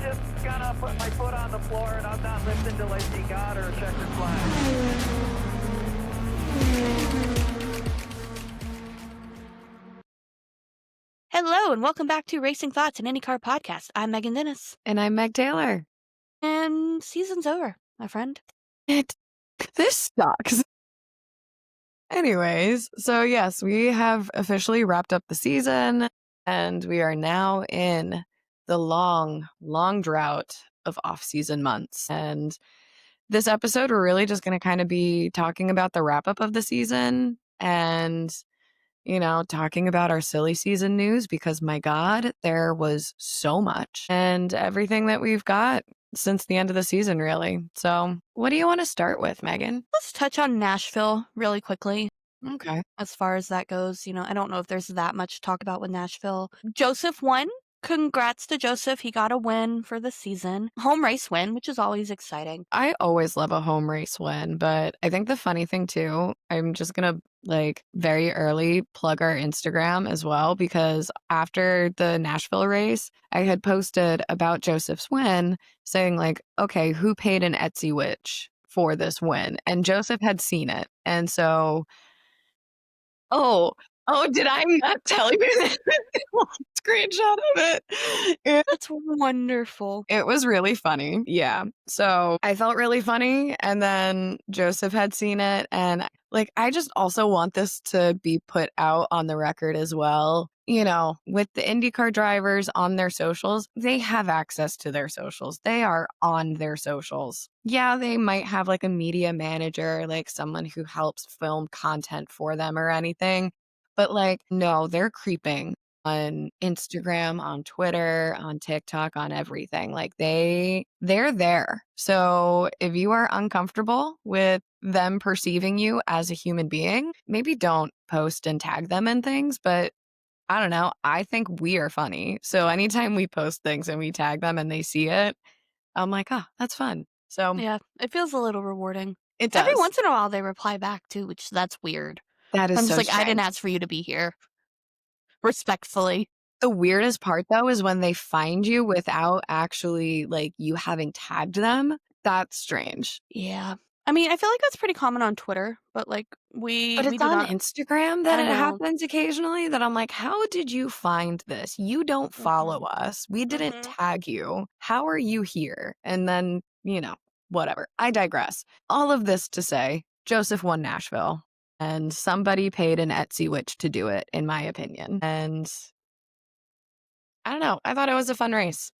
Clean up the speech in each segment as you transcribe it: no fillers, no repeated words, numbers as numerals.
just gonna put my foot on the floor and I'm not lifting till I see God or a checkered flag. Hello, and welcome back to Racing Thoughts, an IndyCar podcast. I'm Megan Dennis, And I'm Meg Taylor. and season's over, my friend. This sucks. Anyways, so yes, we have officially wrapped up the season, and we are now in the long, long drought of off-season months. And this episode, we're really just going to kind of be talking about the wrap-up of the season and, talking about our silly season news because, my God, there was so much and everything that we've got since the end of the season, really. So what do you want to start with, Megan? Let's touch on Nashville really quickly. Okay. As far as that goes, I don't know if there's that much to talk about with Nashville. Joseph won. Congrats to Joseph. He got a win for the season. Home race win, which is always exciting. I always love a home race win, but I think the funny thing too, I'm just going to very early plug our Instagram as well, because after the Nashville race, I had posted about Joseph's win saying okay, who paid an Etsy witch for this win? And Joseph had seen it. And so, did I not tell you this? Screenshot of it. That's wonderful. It was really funny. Yeah. So I felt really funny. And then Joseph had seen it. And I just also want this to be put out on the record as well. With the IndyCar drivers on their socials, they have access to their socials. They are on their socials. Yeah, they might have a media manager, someone who helps film content for them or anything. But no, they're creeping on Instagram, on Twitter, on TikTok, on everything. They're there. So if you are uncomfortable with them perceiving you as a human being, maybe don't post and tag them in things, but I don't know. I think we are funny. So anytime we post things and we tag them and they see it, I'm like, that's fun. So Yeah, it feels a little rewarding. it does. Every once in a while they reply back too, which that's weird. That is I'm just so I didn't strange. ask for you to be here. Respectfully. The weirdest part, though, is when they find you without actually, you having tagged them. That's strange. Yeah. I mean, I feel like that's pretty common on Twitter, but we But it's do on not. Instagram that I it know. happens occasionally that I'm like, how did you find this? You don't follow us. We didn't tag you. How are you here? And then, whatever. I digress. All of this to say, Joseph won Nashville, and somebody paid an Etsy witch to do it, in my opinion. And I don't know. I thought it was a fun race.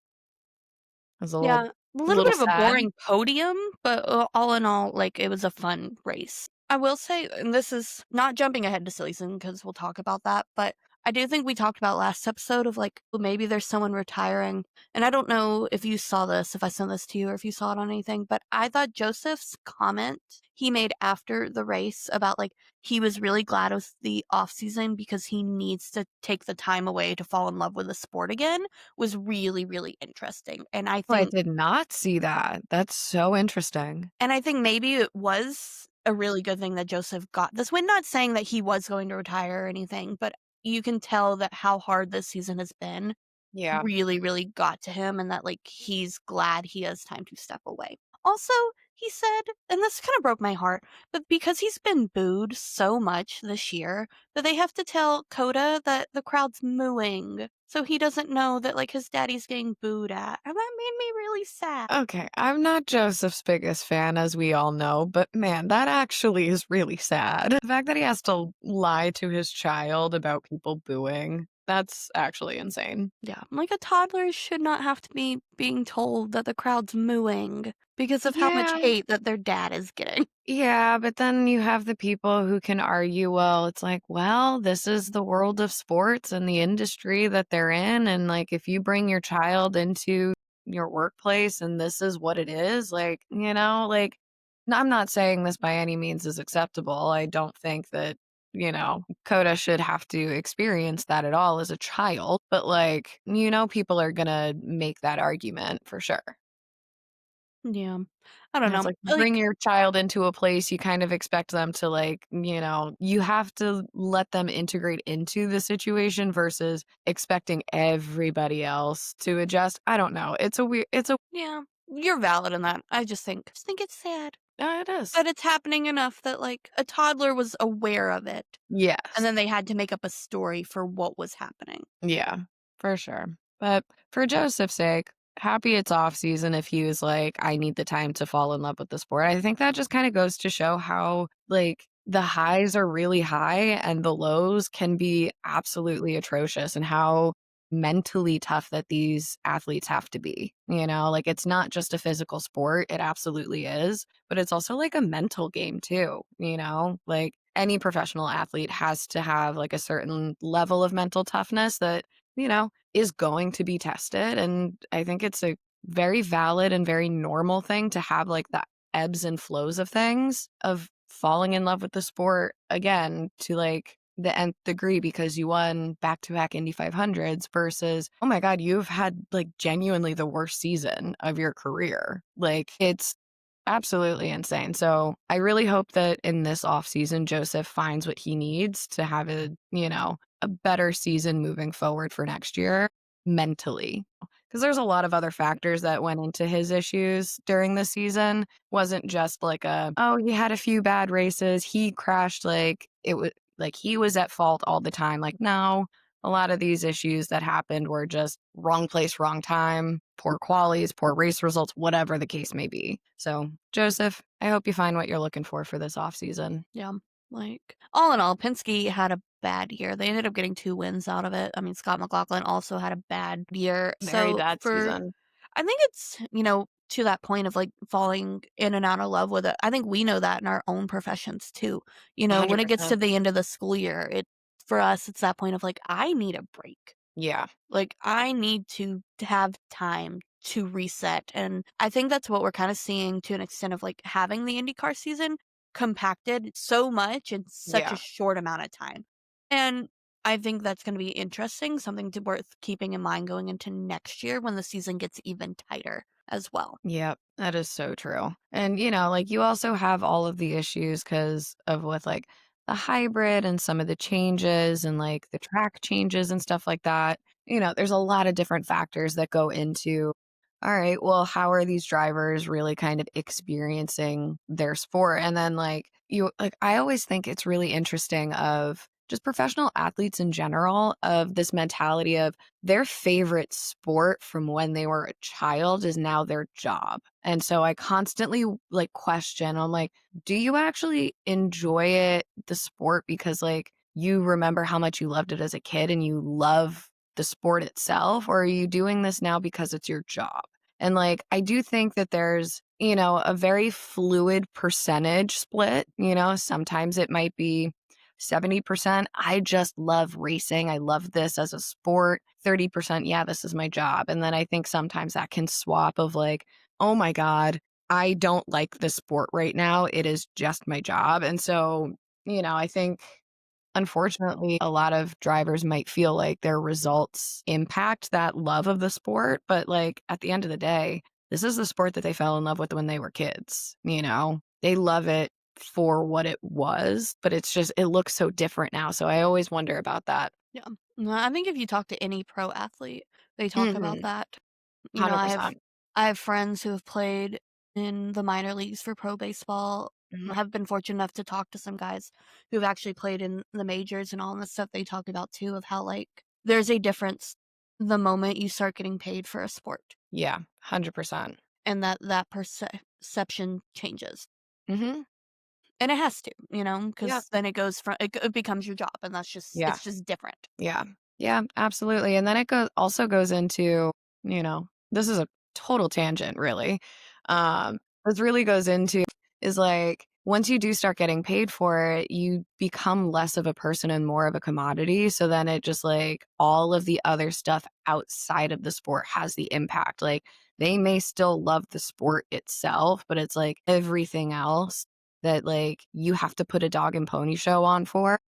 It was a Yeah, a little bit of a sad. boring podium, but all in all, it was a fun race. I will say, and this is not jumping ahead to season because we'll talk about that, but I do think we talked about last episode of maybe there's someone retiring. And I don't know if you saw this, if I sent this to you or if you saw it on anything, but I thought Joseph's comment he made after the race about he was really glad it was the off season because he needs to take the time away to fall in love with the sport again was really, really interesting. And I I think did not see that. That's so interesting. and I think maybe it was a really good thing that Joseph got this win. Not saying that he was going to retire or anything, but you can tell that how hard this season has been Yeah. really, really got to him and that he's glad he has time to step away. Also, he said, and this kind of broke my heart, but because he's been booed so much this year, that they have to tell Coda that the crowd's mooing. So he doesn't know that his daddy's getting booed at. And that made me really sad. Okay, I'm not Joseph's biggest fan, as we all know, but man, that actually is really sad. The fact that he has to lie to his child about people booing, that's actually insane. Yeah, a toddler should not have to be being told that the crowd's mooing because of how much Yeah. hate that their dad is getting. Yeah, but then you have the people who can argue, well, it's well, this is the world of sports and the industry that they're in. And if you bring your child into your workplace and this is what it is, I'm not saying this by any means is acceptable. I don't think that, Coda should have to experience that at all as a child. But people are going to make that argument for sure. Yeah. I don't And it's know. like, you bring Like, your child into a place, you kind of expect them to, like, you have to let them integrate into the situation versus expecting everybody else to adjust. I don't know. It's a yeah, you're valid in that. I just think it's sad. it is. But it's happening enough that, like, a toddler was aware of it, and Yes. then they had to make up a story for what was happening. Yeah, for sure. But for Joseph's sake, happy it's off season if he was like, I need the time to fall in love with the sport. I think that just kind of goes to show how, like, the highs are really high and the lows can be absolutely atrocious, and how mentally tough that these athletes have to be. Like, it's not just a physical sport, it absolutely is, but it's also like a mental game too. Like, any professional athlete has to have like a certain level of mental toughness that, is going to be tested. And I think it's a very valid and very normal thing to have like the ebbs and flows of things, of falling in love with the sport again to like the nth degree because you won back to back Indy 500s versus, oh my God, you've had like genuinely the worst season of your career. Like, it's absolutely insane. So I really hope that in this off season, Joseph finds what he needs to have a better season moving forward for next year mentally. Because there's a lot of other factors that went into his issues during the season. Wasn't just like oh, he had a few bad races. He crashed, like it was like he was at fault all the time. Like, no, a lot of these issues that happened were just wrong place, wrong time, poor qualities, poor race results, whatever the case may be. So, Joseph, I hope you find what you're looking for this off season. Yeah. Like, all in all, Penske had a bad year. They ended up getting 2 wins out of it. I mean, Scott McLaughlin also had a bad year. Very So, bad for season. I think it's, to that point of, like, falling in and out of love with it. I think we know that in our own professions too. When it gets to 100%. the end of the school year, for us, it's that point of, like, I need a break. Yeah. Like, I need to have time to reset, and I think that's what we're kinda seeing to an extent of, like, having the IndyCar season compacted so much in such a Yeah. short amount of time, and I think that's gonna be interesting, something to worth keeping in mind going into next year when the season gets even tighter as well. Yep, that is so true. And, like, you also have all of the issues because of with like the hybrid and some of the changes and like the track changes and stuff like that. There's a lot of different factors that go into, all right, well, how are these drivers really kind of experiencing their sport? And then, like, I always think it's really interesting of just professional athletes in general, of this mentality of their favorite sport from when they were a child is now their job. And so I constantly like question, I'm like, do you actually enjoy the sport because like you remember how much you loved it as a kid and you love the sport itself? Or are you doing this now because it's your job? And like, I do think that there's, a very fluid percentage split. Sometimes it might be 70%, I just love racing. I love this as a sport. 30%, yeah, this is my job. And then I think sometimes that can swap of like, oh my God, I don't like the sport right now. It is just my job. And so, I think unfortunately, a lot of drivers might feel like their results impact that love of the sport. But like at the end of the day, this is the sport that they fell in love with when they were kids. They love it for what it was, but it looks so different now. So I always wonder about that. Yeah. No, I think if you talk to any pro athlete, they talk about Hmm. that. You know, I have 100%. I have friends who have played in the minor leagues for pro baseball. Mhm. I've been fortunate enough to talk to some guys who've actually played in the majors and all this stuff they talk about too of how like there's a difference the moment you start getting paid for a sport Yeah, 100%. and that perception changes. Hmm. And it has to, Yeah. because then it goes from it becomes your job and Yeah. it's just different. Yeah. Yeah, absolutely. And then it also goes into, this is a total tangent, really. This really goes into is like once you do start getting paid for it, you become less of a person and more of a commodity. So then it just like all of the other stuff outside of the sport has the impact. Like they may still love the sport itself, but it's like everything else that like you have to put a dog and pony show on for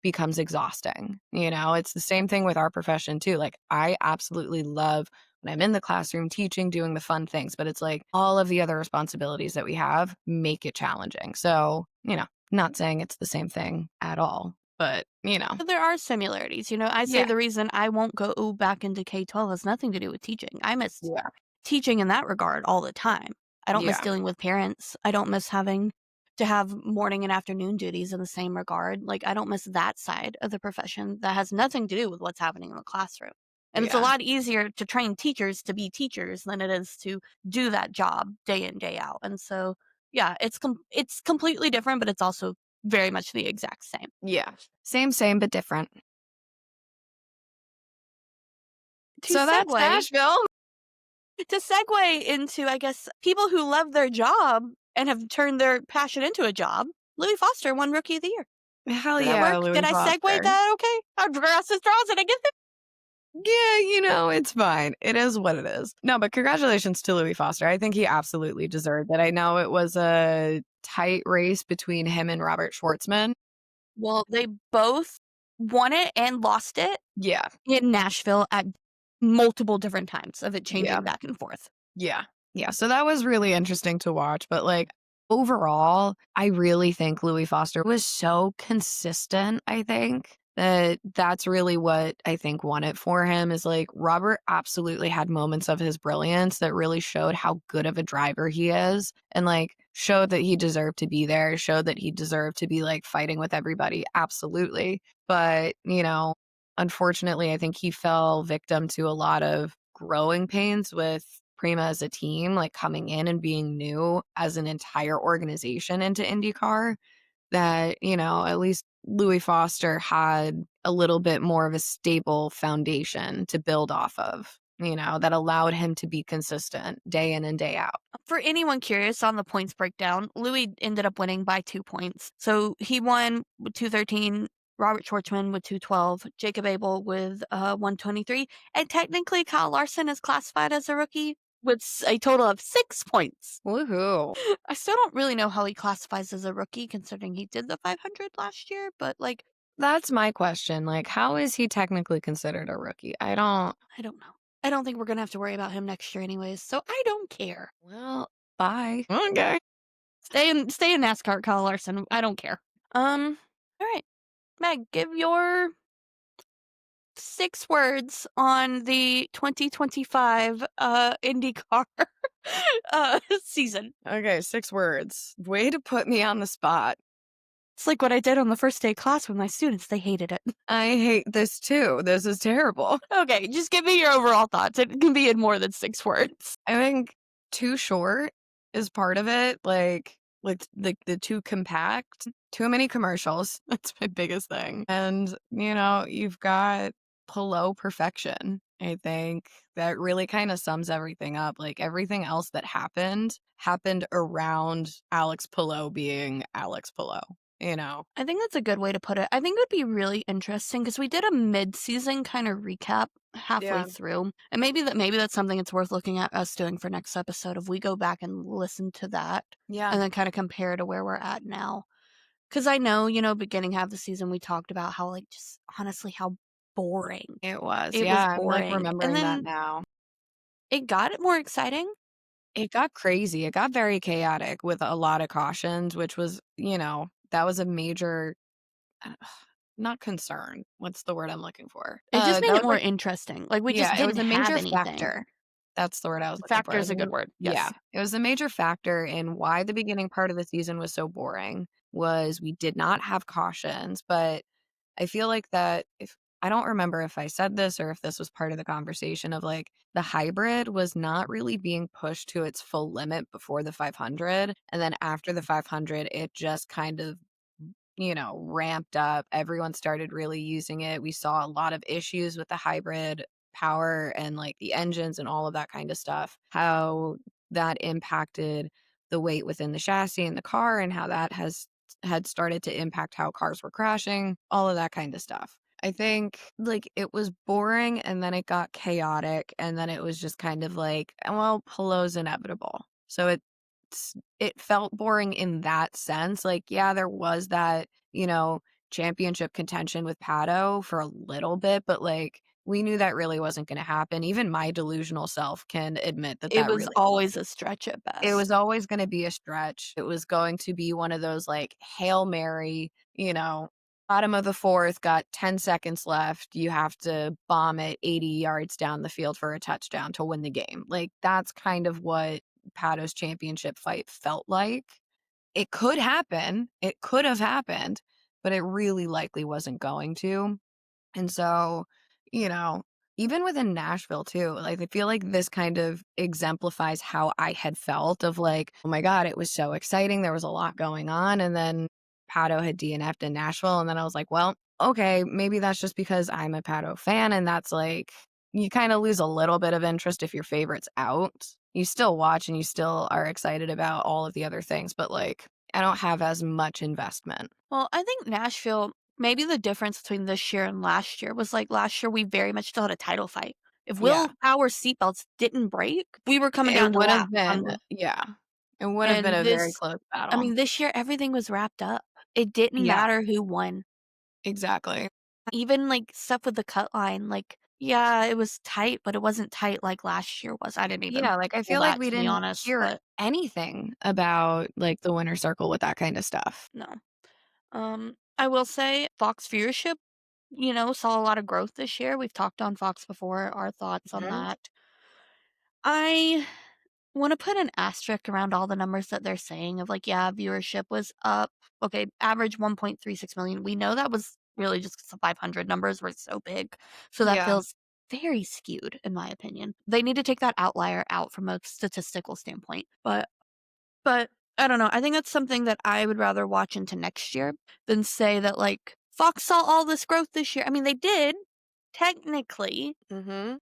becomes exhausting. It's the same thing with our profession too. Like I absolutely love when I'm in the classroom teaching, doing the fun things, but it's like all of the other responsibilities that we have make it challenging. So, not saying it's the same thing at all, but, But there are similarities. I say yeah, the reason I won't go back into K-12 has nothing to do with teaching. I miss yeah, teaching in that regard all the time. I don't miss yeah, dealing with parents. I don't miss having to have morning and afternoon duties in the same regard. Like, I don't miss that side of the profession that has nothing to do with what's happening in the classroom. And it's a yeah, lot easier to train teachers to be teachers than it is to do that job day in, day out. And so, yeah, it's completely different, but it's also very much the exact same. yeah. Same, but different. To So that's segue Nashville. to segue into, I guess, people who love their job and have turned their passion into a job, Louis Foster won Rookie of the Year. Hell Did that yeah, work? Did Louis I segue Foster. that okay? Our grass is draws and I get it. Yeah, it's fine. It is what it is. No, but congratulations to Louis Foster. I think he absolutely deserved it. I know it was a tight race between him and Robert Schwartzman. Well, they both won it and lost it Yeah, in Nashville at multiple different times of it yeah, changing back and forth. yeah, yeah. So that was really interesting to watch. But like overall, I really think Louis Foster was so consistent. I think that's really what I think won it for him is like Robert absolutely had moments of his brilliance that really showed how good of a driver he is and like showed that he deserved to be there, showed that he deserved to be like fighting with everybody. Absolutely. But, unfortunately, I think he fell victim to a lot of growing pains with Prima as a team, like coming in and being new as an entire organization into IndyCar that, at least Louis Foster had a little bit more of a stable foundation to build off of, that allowed him to be consistent day in and day out. For anyone curious on the points breakdown, Louis ended up winning by 2 points. So he won with 213, Robert Schwartzman with 212, Jacob Abel with 123, and technically Kyle Larson is classified as a rookie with a total of 6 points. Woohoo. I still don't really know how he classifies as a rookie considering he did the 500 last year, but That's my question. Like, how is he technically considered a rookie? I don't know. I don't think we're going to have to worry about him next year anyways, so I don't care. Well, bye. Okay. Stay in NASCAR, Kyle Larson. I don't care. All right. Meg, give your 6 words on the 2025 IndyCar season. Okay, 6 words. Way to put me on the spot. It's like what I did on the first day of class with my students. They hated it. I hate this too. This is terrible. Okay, just give me your overall thoughts. It can be in more than 6 words. I think too short is part of it. Like the too compact, too many commercials. That's my biggest thing. And you've got Pillow perfection. I think that really kind of sums everything up. Like everything else that happened around Alex Pillow being Alex Pillow. I think that's a good way to put it. I think it would be really interesting because we did a mid-season kind of recap halfway Yeah. through, and maybe that's something it's worth looking at us doing for next episode if we go back and listen to that Yeah. and then kind of compare to where we're at now. Because I know, beginning half the season we talked about how just honestly how boring It was. it was Yeah, I'm like boring, remembering and that then now. it got it more exciting. It got crazy. It got very chaotic with a lot of cautions, which was, that was a major uh, not concern. What's the word I'm looking for? It just made That it was more like interesting. Like we just yeah, it didn't was a have major anything. factor. That's the word I was looking for. Factor is a good word. Yeah, Yes. it was a major factor in why the beginning part of the season was so boring was we did not have cautions, but I feel like that if I don't remember if I said this or if this was part of the conversation of like the hybrid was not really being pushed to its full limit before the 500. And then after the 500, it just kind of, ramped up. Everyone started really using it. We saw a lot of issues with the hybrid power and like the engines and all of that kind of stuff, how that impacted the weight within the chassis and the car and how that had started to impact how cars were crashing, all of that kind of stuff. I think like it was boring and then it got chaotic and then it was just kind of like, well, Polo's inevitable. So it felt boring in that sense. Like, yeah, there was that, championship contention with Pato for a little bit, but like we knew that really wasn't going to happen. Even my delusional self can admit that It that was really always a stretch at it was best. always going to be a stretch. It was going to be one of those like Hail Mary, bottom of the fourth, got 10 seconds left. You have to bomb it 80 yards down the field for a touchdown to win the game. Like, that's kind of what Pato's championship fight felt like. It could happen. It could have happened, but it really likely wasn't going to. And so, you know, even within Nashville too, like I feel like this kind of exemplifies how I had felt of like, oh my God, it was so exciting. There was a lot going on. And then Pato had DNF'd in Nashville. And then I was like, well, okay, maybe that's just because I'm a Pato fan. And that's like, you kind of lose a little bit of interest if your favorite's out. You still watch and you still are excited about all of the other things, but like, I don't have as much investment. Well, I think Nashville, maybe the difference between this year and last year was like last year we very much still had a title fight. If Yeah. Will Power's seatbelts didn't break, we were coming It down to the would have last been, on yeah. It would have been and a very this close I battle. mean, this year everything was wrapped up. It didn't Yeah, matter who won. exactly. Even like stuff with the cut line, like yeah, it was tight, but it wasn't tight like last year was. I didn't even Yeah, like, I feel feel like that we to be didn't honest, hear but anything about, like, the winner circle with that kinda stuff. no. I will say Fox viewership, saw a lot of growth this year. We've talked on Fox before, our thoughts on Mhm. that. I want to put an asterisk around all the numbers that they're saying of like, yeah, viewership was up. Okay, average 1.36 million. We know that was really just 'cause the 500 numbers were so big. So that Yeah. feels very skewed, in my opinion. They need to take that outlier out from a statistical standpoint. But I don't know. I think that's something that I would rather watch into next year than say that like Fox saw all this growth this year. I mean, they did technically, Mhm.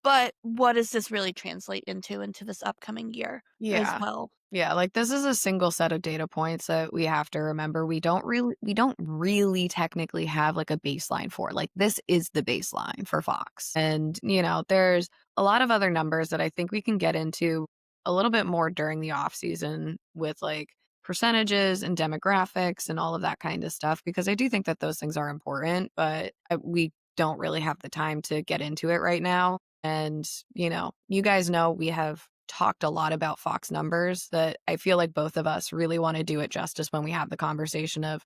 but what does this really translate into this upcoming year as Yeah. well? Yeah, like, this is a single set of data points that we have to remember we don't really technically have, like, a baseline for. Like, this is the baseline for Fox. And, there's a lot of other numbers that I think we can get into a little bit more during the off season with, like, percentages and demographics and all of that kind of stuff, because I do think that those things are important, but, we don't really have the time to get into it right now. And, you guys know we have talked a lot about Fox numbers that I feel like both of us really want to do it justice when we have the conversation of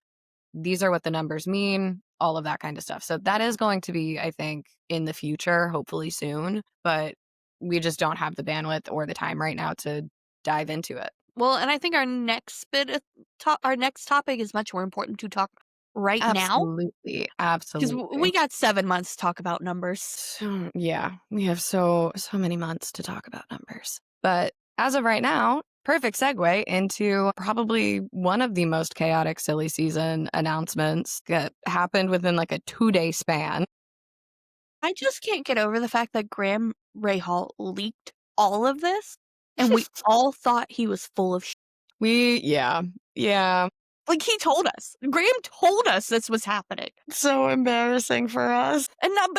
these are what the numbers mean, all of that kind of stuff. So that is going to be, I think, in the future, hopefully soon, but we just don't have the bandwidth or the time right now to dive into it. Well, and I think our next bit of our next topic is much more important to talk right now Absolutely. because Absolutely. we got 7 months to talk about numbers. So, yeah, we have so many months to talk about numbers. But as of right now, perfect segue into probably one of the most chaotic silly season announcements that happened within like a 2-day span. I just can't get over the fact that Graham Rahal leaked all of this, and we all thought he was full of Yeah. like, he told us. Graham told us this was happening. So embarrassing for us. And not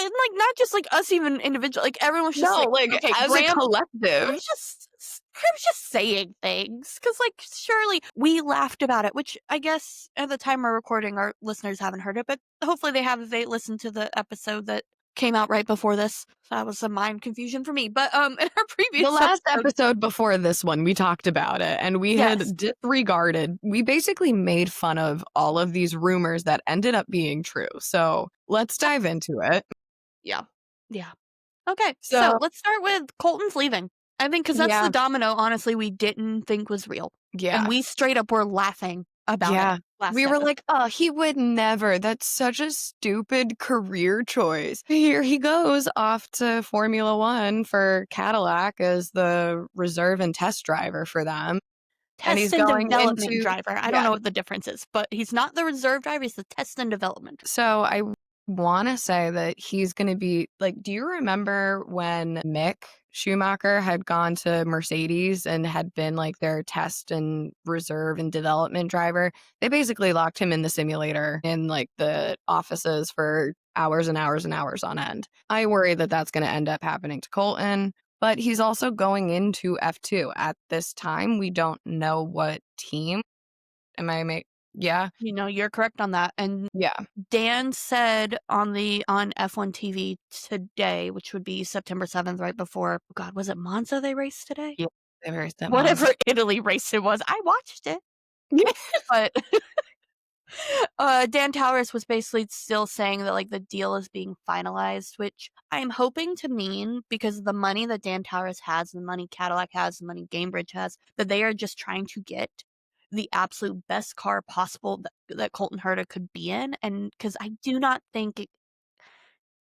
just, like, us even individual like, everyone was just No, like, like "Okay, as a Graham collective. Graham's just saying things," because like, surely we laughed about it, which I guess at the time we're recording, our listeners haven't heard it, but hopefully they have if they listened to the episode that came out right before this. So that was a mind confusion for me, but, in our The previous last episode episode before this one, we talked about it and we yes. had disregarded, we basically made fun of all of these rumors that ended up being true. So let's dive into it. Yeah. Yeah. Okay, so So, let's start with Colton's leaving. I think because that's the yeah, domino, honestly, we didn't think was real. And yeah, we straight up were laughing about it yeah. last We were episode. like, oh, he would never. That's such a stupid career choice. Here he goes off to Formula One for Cadillac as the reserve and test driver for them. And he's Test and going development into, driver. I don't yeah. know what the difference is, but he's not the reserve driver, he's the test and development. So I want to say that he's going to be like, do you remember when Mick Schumacher had gone to Mercedes and had been like their test and reserve and development driver? They basically locked him in the simulator in like the offices for hours and hours and hours on end. I worry that that's going to end up happening to Colton. But he's also going into F2 at this time. We don't know what team. Am I Yeah. You're correct on that. And Yeah. Dan said on F1 TV today, which would be September 7th, right before, oh God, was it Monza they raced today? Yeah. They were at Whatever Monza. Italy race it was, I watched it. But Dan Towers was basically still saying that, like, the deal is being finalized, which I'm hoping to mean because the money that Dan Towers has, the money Cadillac has, the money Gamebridge has, that they are just trying to get the absolute best car possible that Colton Herta could be in. And because I do not think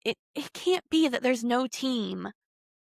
it can't be that there's no team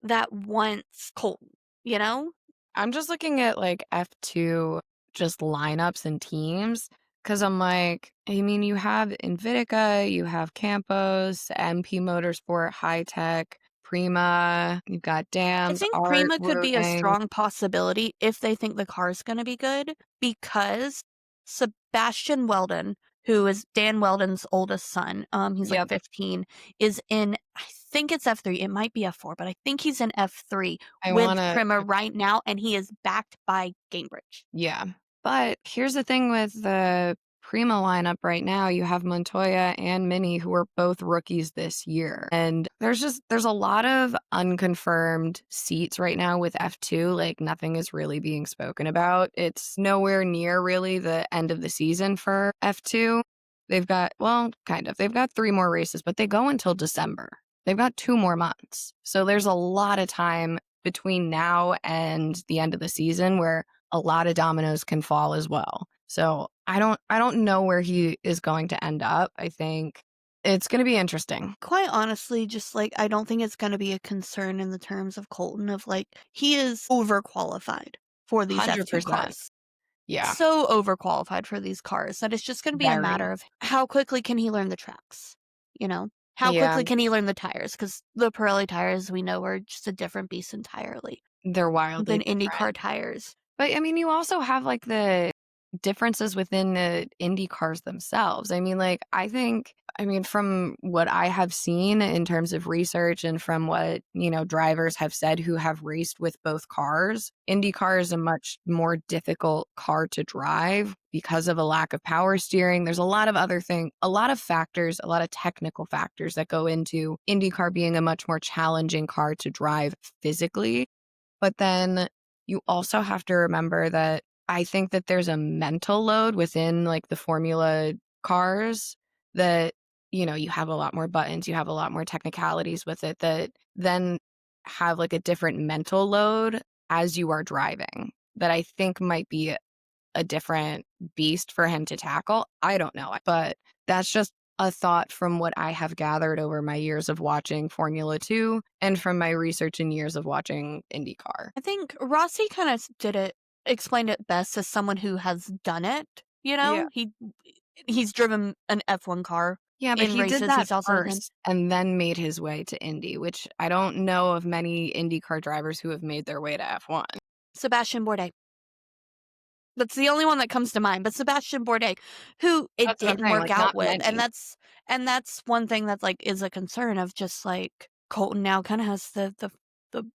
that wants Colton, you know? I'm just looking at like F2 just lineups and teams because I'm like, I mean, you have Invitica, you have Campos, MP Motorsport, High Tech, Prima, you've got I Dams, think Art, Prima could be a Rooting. strong possibility if they think the car's gonna be good, because Sebastian Weldon, who is Dan Weldon's oldest son, he's like Yep. 15, is in, I think it's F3, it might be F4, but I think he's in F3 I with want to, Prima right now, and he is backed by Gamebridge. yeah. But here's the thing with the Prima lineup right now, you have Montoya and Mini who are both rookies this year. And there's a lot of unconfirmed seats right now with F2, like nothing is really being spoken about. It's nowhere near really the end of the season for F2. They've got, well, kind of. They've got 3 more races, but they go until December. They've got 2 more months. So there's a lot of time between now and the end of the season where a lot of dominoes can fall as well. So I don't know where he is going to end up. I think it's going to be interesting. Quite honestly, just like, I don't think it's gonna be a concern in the terms of Colton, of like, he is overqualified for these F2 100%. cars. Yeah, So overqualified for these cars that it's just going to be a very. matter of how quickly can he learn the tracks, you know? How Yeah, quickly can he learn the tires? Because the Pirelli tires we know are just a different beast entirely they're wildly than different. IndyCar tires. But I mean, you also have like the differences within the Indy cars themselves. I mean, like, I mean, from what I have seen in terms of research and from what, drivers have said who have raced with both cars, IndyCar is a much more difficult car to drive because of a lack of power steering. There's a lot of other things, a lot of factors, a lot of technical factors that go into IndyCar being a much more challenging car to drive physically. But then you also have to remember that I think that there's a mental load within like the Formula cars that, you have a lot more buttons, you have a lot more technicalities with it that then have like a different mental load as you are driving that I think might be a different beast for him to tackle. I don't know, but that's just a thought from what I have gathered over my years of watching Formula 2 and from my research and years of watching IndyCar. I think Rossi kind of explained it best as someone who has done it, you Yeah. know? He's driven an F1 car Yeah, but in he did races. that He's also done first and then made his way to Indy, which I don't know of many IndyCar drivers who have made their way to F1. Sebastian Bourdais. That's the only one that comes to mind, but Sebastian Bourdais, who it That's what I'm didn't saying, work like, not out with, and many. that's one thing that, like, is a concern of just, like, Colton now kinda has the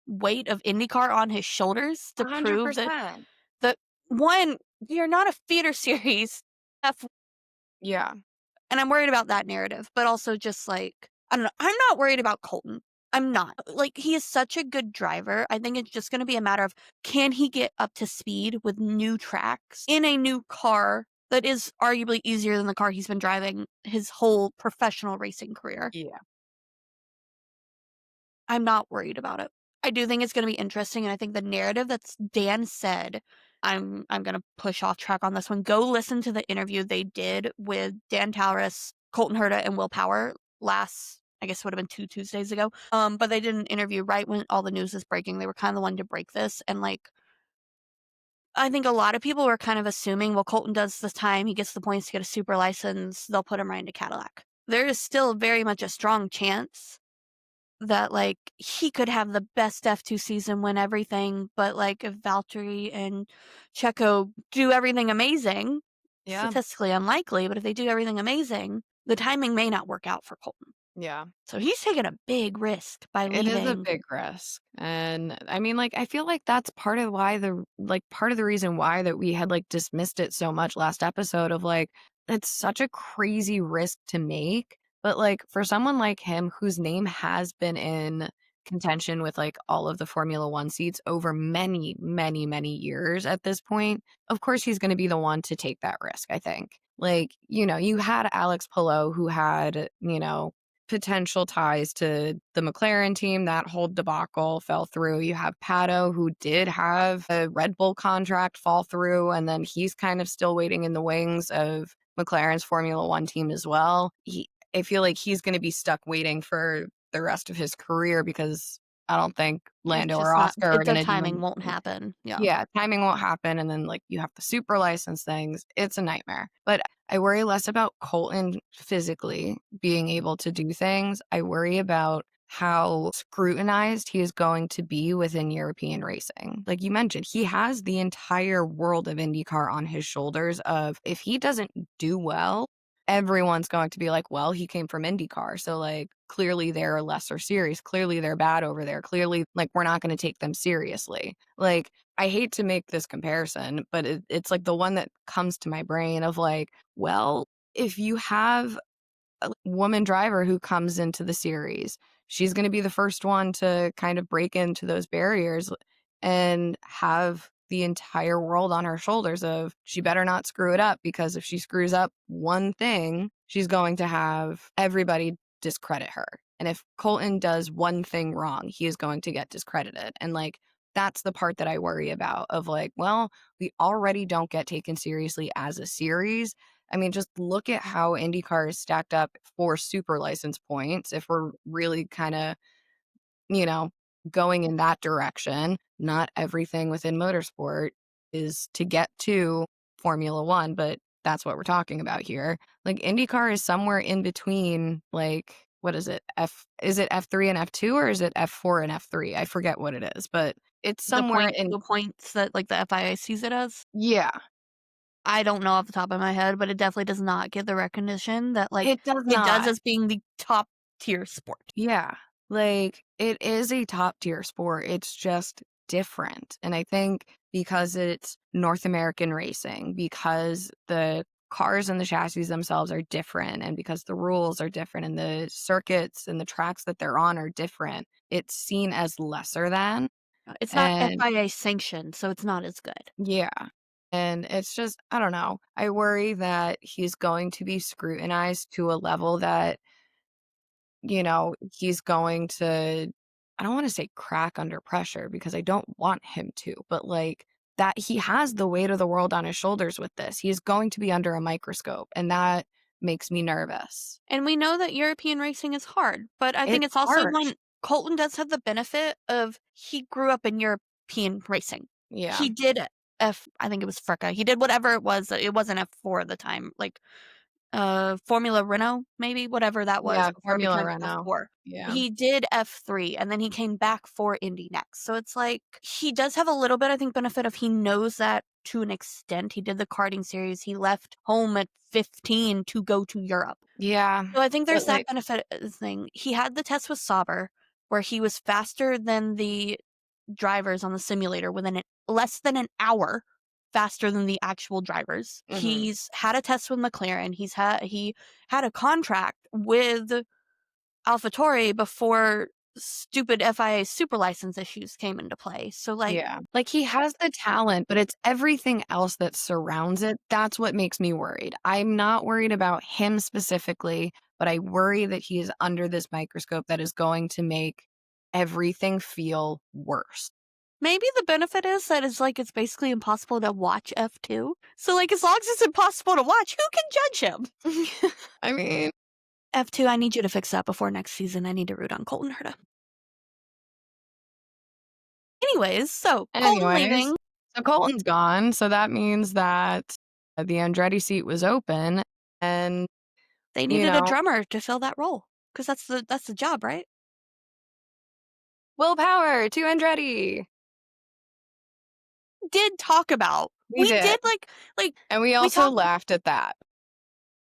weight of IndyCar on his shoulders to prove that 100%. that 1, you're not a feeder series F, Yeah. and I'm worried about that narrative, but also just, like, I don't know, I'm not worried about Colton. I'm not. Like, he is such a good driver. I think it's just gonna be a matter of, can he get up to speed with new tracks in a new car that is arguably easier than the car he's been driving his whole professional racing career? Yeah. I'm not worried about it. I do think it's gonna be interesting, and I think the narrative that's Dan said, I'm gonna push off track on this one. Go listen to the interview they did with Dan Tauris, Colton Herta, and Will Power last, I guess it would have been 2 Tuesdays ago. But they did an interview right when all the news is breaking. They were kind of the one to break this, and, like, I think a lot of people were kind of assuming, well, Colton does this time, he gets the points to get a super license, they'll put him right into Cadillac. There is still very much a strong chance that, like, he could have the best F2 season, win everything, but, like, if Valtteri and Checo do everything amazing, Yeah. statistically unlikely, but if they do everything amazing, the timing may not work out for Colton. Yeah. So he's taking a big risk by It is a leaving. big risk. And I mean, like, I feel like that's part of why part of the reason why that we had like dismissed it so much last episode of like, it's such a crazy risk to make. But like for someone like him whose name has been in contention with like all of the Formula One seats over many, many, many years at this point, of course he's going to be the one to take that risk, I think. Like, you had Alex Pillow who had, potential ties to the McLaren team. That whole debacle fell through. You have Pato, who did have a Red Bull contract fall through, and then he's kind of still waiting in the wings of McLaren's Formula One team as well. I feel like he's going to be stuck waiting for the rest of his career because I don't think It's Lando or just not, Oscar are going their to do timing won't anything. happen. Yeah. Yeah, timing won't happen, and then, like, you have the super license things. It's a nightmare. But I worry less about Colton physically being able to do things. I worry about how scrutinized he is going to be within European racing. Like you mentioned, he has the entire world of IndyCar on his shoulders of if he doesn't do well, everyone's going to be like, well, he came from IndyCar. So, like, clearly they're a lesser series. Clearly they're bad over there. Clearly, like, we're not going to take them seriously. Like, I hate to make this comparison, but it's like the one that comes to my brain of like, well, if you have a woman driver who comes into the series, she's going to be the first one to kind of break into those barriers and have the entire world on her shoulders of she better not screw it up because if she screws up one thing, she's going to have everybody discredit her. And if Colton does one thing wrong, he is going to get discredited. And like that's the part that I worry about of like, well, we already don't get taken seriously as a series. I mean, just look at how IndyCar is stacked up for super license points. If we're really kind of, you know, going in that direction, not everything within motorsport is to get to Formula One, but that's what we're talking about here. Like IndyCar is somewhere in between, like, what is it? Is it F3 and F2 or is it F4 and F3? I forget what it is, but it's somewhere in, The points that like the FIA sees it as. yeah, I don't know off the top of my head, but it definitely does not get the recognition that like it does it does not. as being the top tier sport. Yeah. Like it is a top tier sport. It's just different. And I think because it's North American racing, because the cars and the chassis themselves are different, and because the rules are different and the circuits and the tracks that they're on are different, it's seen as lesser than. It's not And FIA sanctioned, so it's not as good. yeah. And it's just, I don't know. I worry that he's going to be scrutinized to a level that he's going to, I don't want to say crack under pressure because I don't want him to, but like that he has the weight of the world on his shoulders with this. He's going to be under a microscope, and that makes me nervous. And we know that European racing is hard, but I think It's it's also harsh. when Colton does have the benefit of he grew up in European racing. Yeah. He did I think it was FRICA. He did whatever it was. It wasn't F4 at the time. Like Formula Renault, maybe, whatever that was Yeah. before it Formula became Renault. F4. Yeah. He did F3 and then he came back for Indy next. So it's like he does have a little bit, I think, benefit of he knows that to an extent. He did the karting series. He left home at 15 to go to Europe. Yeah. So I think there's But that like, benefit thing. He had the test with Sauber where he was faster than the drivers on the simulator within less than an hour faster than the actual drivers. mhm. He's had a test with McLaren. He had a contract with AlphaTauri before stupid FIA super license issues came into play. So like Yeah. Like he has the talent, but it's everything else that surrounds it. That's what makes me worried. I'm not worried about him specifically, but I worry that he is under this microscope that is going to make everything feel worse. maybe the benefit is that it's basically impossible to watch F2. So like as long as it's impossible to watch, who can judge him? I mean, F2, I need you to fix that before next season. I need to root on Colton Herta. Anyways, so Colton anyways, leaving. so Colton's gone. So that means that the Andretti seat was open and, They you needed a know, drummer to fill that role because that's the job, right? willpower to Andretti. Did talk about. We We did. did like And we we also talked. laughed at that.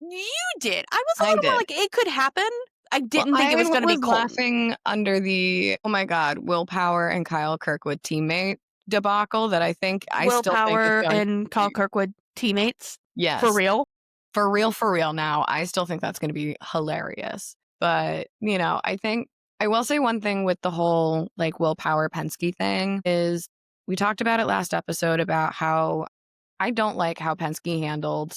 You did. I was a I little more did. like it could happen. I didn't think it was going to be Colton. laughing under the, oh my God, Will Power and Kyle Kirkwood teammate debacle that I Will still think is Power going and to Kyle be, Kirkwood teammates. yes. For real? For real now. I still think that's going to be hilarious. But, I will say one thing with the whole like Will Power Penske thing is we talked about it last episode about how I don't like how Penske handled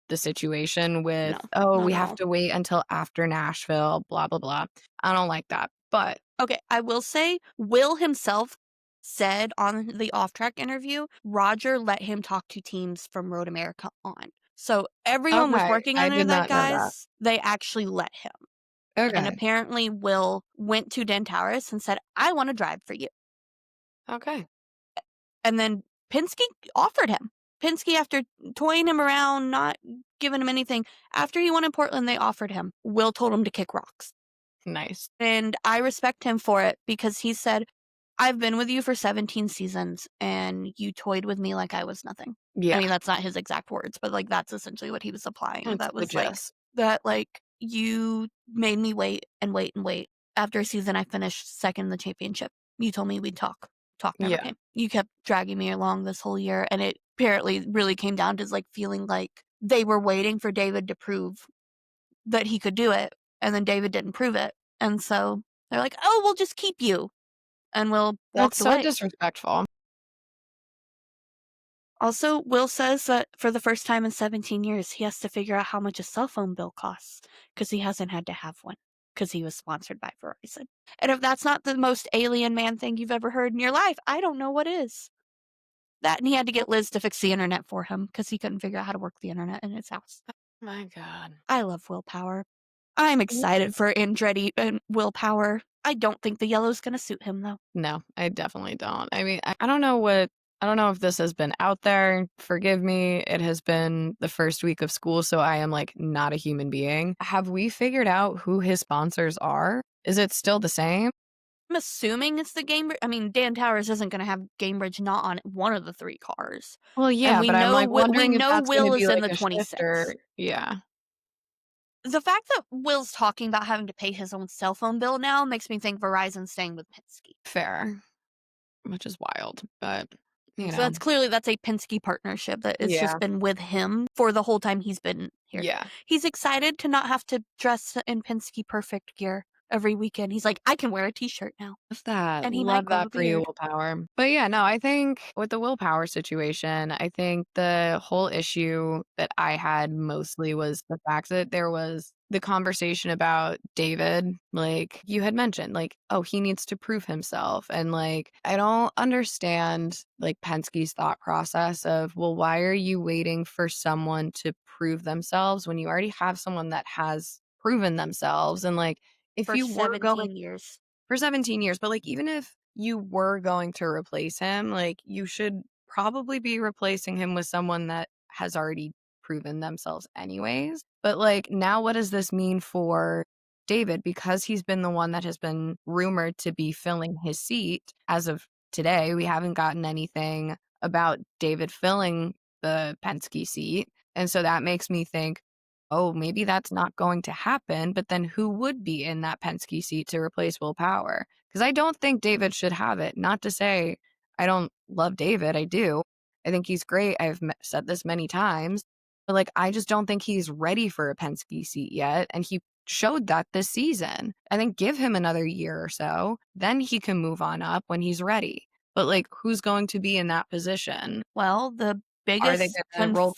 the situation with, No, we not at have all. to wait until after Nashville, blah, blah, blah. I don't like that. But Okay, I will say Will himself said on the off-track interview, Roger let him talk to teams from Road America on. So everyone was okay, working I under did that, not know that. guys. They actually let him. And Okay. apparently Will went to Dan Towers and said, I want to drive for you. Okay. And then Penske offered him. Penske, after toying him around, not giving him anything, after he won in Portland, they offered him. Will told him to kick rocks. Nice. And I respect him for it because he said, I've been with you for 17 seasons and you toyed with me like I was nothing. Yeah. I mean, that's not his exact words, but like that's essentially what he was applying. That's That the was like, gist. that like you made me wait and wait and wait. After a season, I finished second in the championship. You told me we'd talk. Talk never Yeah. came. You kept dragging me along this whole year. And it apparently really came down to like feeling like they were waiting for David to prove that he could do it. And then David didn't prove it. And so they're like, oh, we'll just keep you. And Will walked That's so away. disrespectful. Also, Will says that for the first time in 17 years, he has to figure out how much a cell phone bill costs because he hasn't had to have one because he was sponsored by Verizon. And if that's not the most alien man thing you've ever heard in your life, I don't know what is. That, and he had to get Liz to fix the internet for him because he couldn't figure out how to work the internet in his house. My God. I love Will Power. I'm excited for Andretti and Will Power. I don't think the yellow's going to suit him, though. No, I definitely don't. I mean, I don't know if this has been out there. Forgive me. It has been the first week of school, so I am like not a human being. Have we figured out who his sponsors are? Is it still the same? I'm assuming it's the Gamebridge. I mean, Dan Towers isn't going to have Gamebridge not on one of the three cars. Well, And yeah, we but I'm know like wondering if that's going to Will be is in like the a 26. shifter. Yeah, The fact that Will's talking about having to pay his own cell phone bill now makes me think Verizon's staying with Penske. fair, which is wild, but So that's a Penske partnership that it's Yeah. just been with him for the whole time he's been here. Yeah. He's excited to not have to dress in Penske perfect gear every weekend. He's like, I can wear a t-shirt now. Love that. And he Love might grow a that for you, beard. Willpower. But yeah, no, I think with the Willpower situation, I think the whole issue that I had mostly was the fact that there was the conversation about David, like you had mentioned, like, oh, he needs to prove himself. And like, I don't understand like Penske's thought process of, well, why are you waiting for someone to prove themselves when you already have someone that has proven themselves? And like, if For you were 17 years. for 17 years, but like even if you were going to replace him, like you should probably be replacing him with someone that has already proven themselves anyways. But like now what does this mean for David, because he's been the one that has been rumored to be filling his seat as of today? We haven't gotten anything about David filling the Penske seat. And so that makes me think, oh, maybe that's not going to happen. But then who would be in that Penske seat to replace Will Power? Because I don't think David should have it. Not to say I don't love David. I do. I think he's great. Said this many times. But like, I just don't think he's ready for a Penske seat yet. And he showed that this season. I think give him another year or so. Then he can move on up when he's ready. But like, who's going to be in that position? Well, the Are they biggest going to roll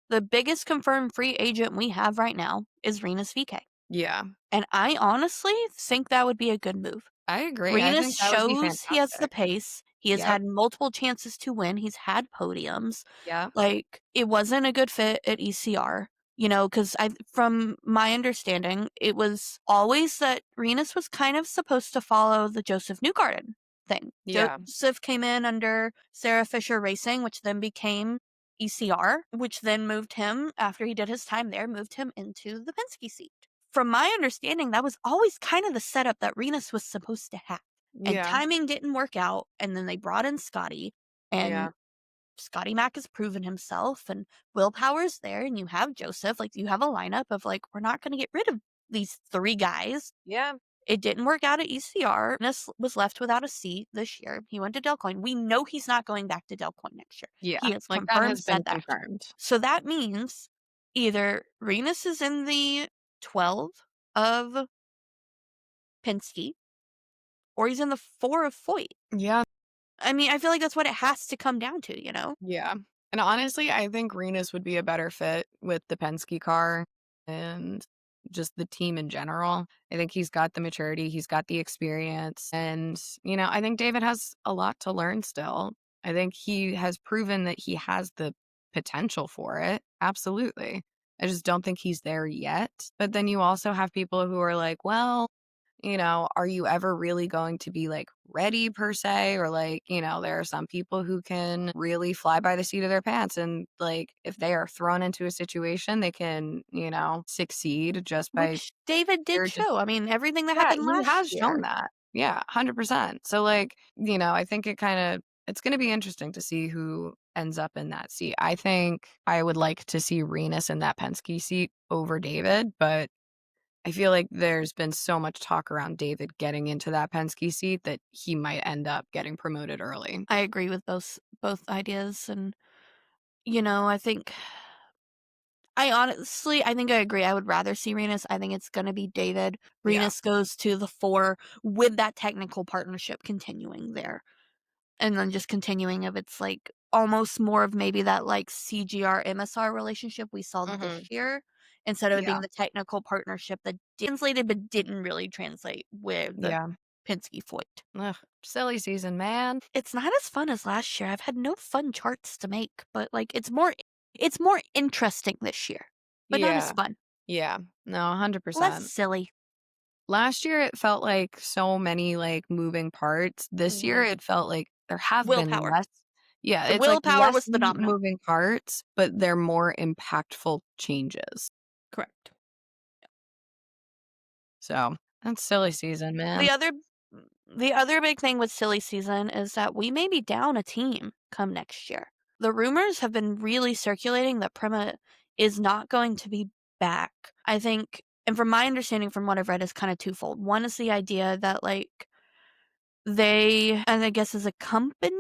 the dice? confirmed free agent we have right now is Renus VK. Yeah, And I honestly think that would be a good move. I agree. I Renus think that would be shows he has the fantastic. pace. He has Yep. had multiple chances to win. He's had podiums. Yeah. Like, it wasn't a good fit at ECR, because from my understanding, it was always that Renus was kind of supposed to follow the Joseph Newgarden thing. Yeah. Joseph came in under Sarah Fisher Racing, which then became ECR, which then moved him, after he did his time there, moved him into the Penske seat. From my understanding, that was always kind of the setup that Renus was supposed to have. And Yeah. timing didn't work out, and then they brought in Scotty, and Yeah. Scotty Mack has proven himself, and Will Power's there, and you have Joseph. Like, you have a lineup of, like, we're not going to get rid of these 3 guys. Yeah. It didn't work out at ECR. Ness was left without a seat this year. He went to Delcoin. We know he's not going back to Delcoin next year. Yeah. He has Like that confirmed has been said that. confirmed. So that means either Renus is in the 12 of Penske or he's in the 4 of Foyt. Yeah. I mean, I feel like that's what it has to come down to, you know? Yeah. And honestly, I think Renus would be a better fit with the Penske car and just the team in general. I think he's got the maturity, he's got the experience. And, I think David has a lot to learn still. I think he has proven that he has the potential for it. Absolutely. I just don't think he's there yet. But then you also have people who are like, well, are you ever really going to be like ready per se? Or like, there are some people who can really fly by the seat of their pants. And like, if they are thrown into a situation, they can, succeed just by, Which David did they're just, show. I mean, everything that yeah, happened he last has shown year. that. Yeah, 100%. So like, I think it's going to be interesting to see who ends up in that seat. I think I would like to see Renus in that Penske seat over David, but I feel like there's been so much talk around David getting into that Penske seat that he might end up getting promoted early. I agree with both ideas, and I think I agree. I would rather see Renus. I think it's going to be David. Yeah. Renus goes to the 4 with that technical partnership continuing there. And then just continuing of it's like almost more of maybe that like CGR MSR relationship we saw this Hmm. year instead of it Yeah. being the technical partnership that translated but didn't really translate with the Yeah. Penske Foyt. Ugh, silly season, man. It's not as fun as last year. I've had no fun charts to make, but like it's more interesting this year, but not as Yeah. fun. Yeah. No, Less 100%. silly. Last year, it felt like so many like moving parts. This year, Mhm. it felt like there have been Willpower. less. Yeah, The it's like willpower less was the domino. moving parts, but they're more impactful changes. Correct. So that's silly season, man. The other the other big thing with silly season is that we may be down a team come next year. The rumors have been really circulating that Prema is not going to be back. I think, and from my understanding from what I've read, is kind of twofold. One is the idea that like they, and I guess as a company,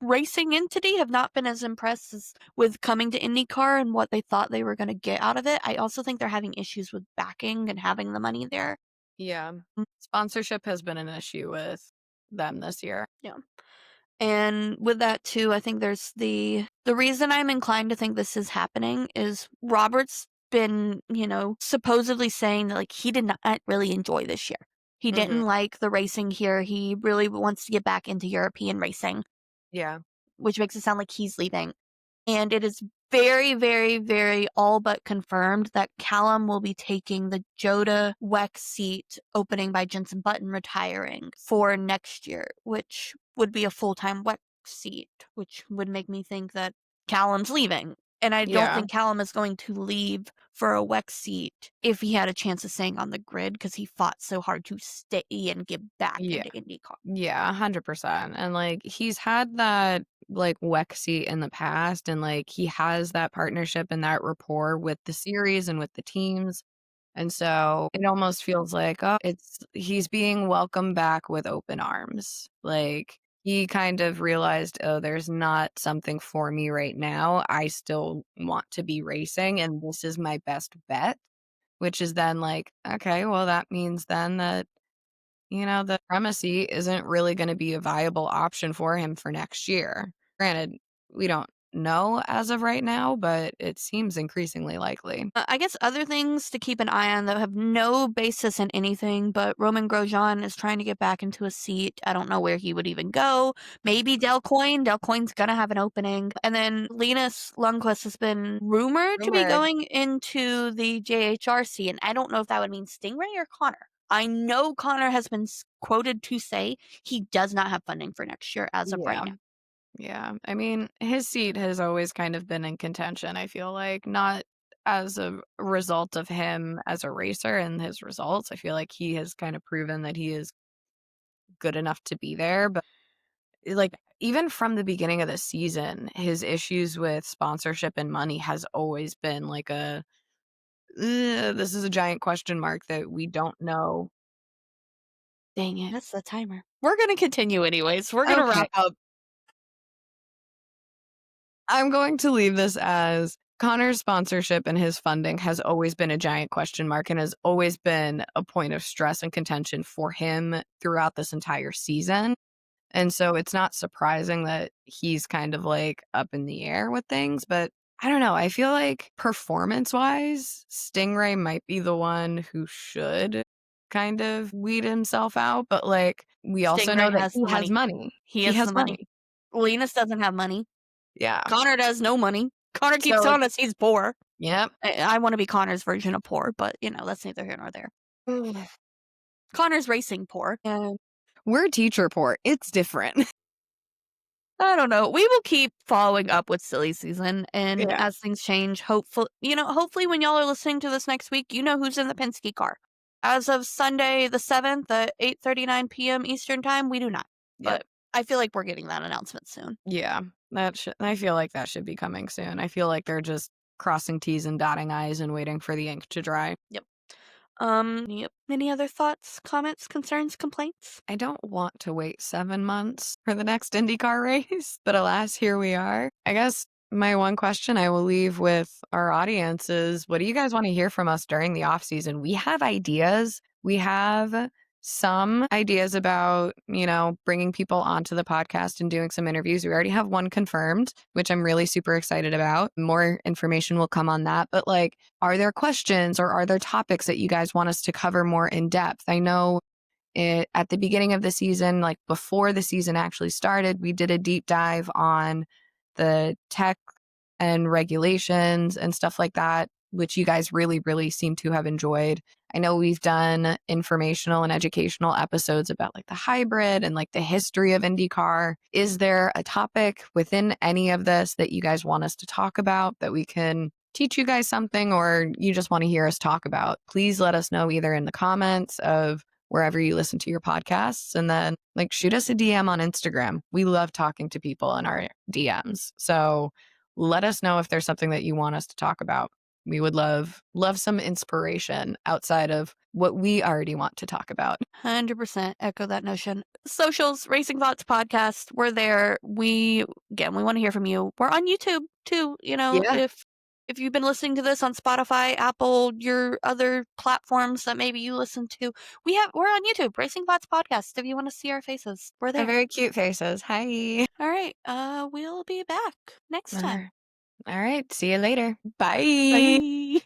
racing entity, have not been as impressed with coming to IndyCar and what they thought they were going to get out of it. I also think they're having issues with backing and having the money there. Yeah. Sponsorship has been an issue with them this year. Yeah. And with that too, I think there's the reason I'm inclined to think this is happening is Robert's been, supposedly saying that like he did not really enjoy this year. He Hmm. didn't like the racing here. He really wants to get back into European racing, Yeah. which makes it sound like he's leaving. And it is very, very, very all but confirmed that Callum will be taking the Joda Weck seat opening by Jensen Button retiring for next year, which would be a full-time Weck seat, which would make me think that Callum's leaving. And I don't Yeah. think Callum is going to leave for a Weck seat if he had a chance of staying on the grid because he fought so hard to stay and get back Yeah. into IndyCar. Yeah. 100%. And like he's had that like WEC seat in the past, and like he has that partnership and that rapport with the series and with the teams. And so it almost feels like, oh, he's being welcomed back with open arms. Like he kind of realized, oh, there's not something for me right now. I still want to be racing, and this is my best bet, which is then like, okay, well, that means then that, the primacy isn't really going to be a viable option for him for next year. Granted, we don't know as of right now, but it seems increasingly likely. I guess other things to keep an eye on that have no basis in anything, but Roman Grosjean is trying to get back into a seat. I don't know where he would even go. Maybe Delcoin. Delcoin's going to have an opening. And then Linus Lundqvist has been rumored to be Rumored. going into the JHRC, and I don't know if that would mean Stingray or Connor. I know Connor has been quoted to say he does not have funding for next year as of right Yeah. now. Yeah. I mean, his seat has always kind of been in contention, I feel like, not as a result of him as a racer and his results. I feel like he has kind of proven that he is good enough to be there. But like, even from the beginning of the season, his issues with sponsorship and money has always been like this is a giant question mark that we don't know. Dang it. That's the timer. We're going to continue anyways. We're going to Okay. wrap up. I'm going to leave this as Connor's sponsorship and his funding has always been a giant question mark and has always been a point of stress and contention for him throughout this entire season. And so it's not surprising that he's kind of like up in the air with things, but I don't know. I feel like performance wise, Stingray might be the one who should kind of weed himself out, but like we also know Stingray that has he the has money. money. He has the money. Linus doesn't have money. Yeah. Connor does no money. Connor keeps So- telling us he's poor. Yep. I want to be Connor's version of poor, but that's neither here nor there. Connor's racing poor. And we're teacher poor. It's different. I don't know. We will keep following up with silly season, and Yeah. as things change, hopefully when y'all are listening to this next week, you know who's in the Penske car. As of Sunday the 7th at 8:39 p.m. Eastern time, we do not. Yep. But I feel like we're getting that announcement soon. Yeah. I feel like that should be coming soon. I feel like they're just crossing T's and dotting I's and waiting for the ink to dry. Yep. Any other thoughts, comments, concerns, complaints? I don't want to wait 7 months for the next IndyCar race, but alas, here we are. I guess my one question I will leave with our audience is, what do you guys want to hear from us during the off season? We have ideas. We have some ideas about, bringing people onto the podcast and doing some interviews. We already have one confirmed, which I'm really super excited about. More information will come on that. But like, are there questions or are there topics that you guys want us to cover more in depth? I know at the beginning of the season, like before the season actually started, we did a deep dive on the tech and regulations and stuff like that, which you guys really, really seem to have enjoyed. I know we've done informational and educational episodes about like the hybrid and like the history of IndyCar. Is there a topic within any of this that you guys want us to talk about that we can teach you guys something, or you just want to hear us talk about? Please let us know either in the comments of wherever you listen to your podcasts, and then like shoot us a DM on Instagram. We love talking to people in our DMs. So let us know if there's something that you want us to talk about. We would love some inspiration outside of what we already want to talk about. 100% echo that notion. Socials, Racing Thoughts Podcast, we're there. We want to hear from you. We're on YouTube too. Yeah. If you've been listening to this on Spotify, Apple, your other platforms that maybe you listen to, we're on YouTube, Racing Thoughts Podcast. If you want to see our faces, we're there. They're very cute faces. Hi. All right. We'll be back next time. All right. See you later. Bye. Bye.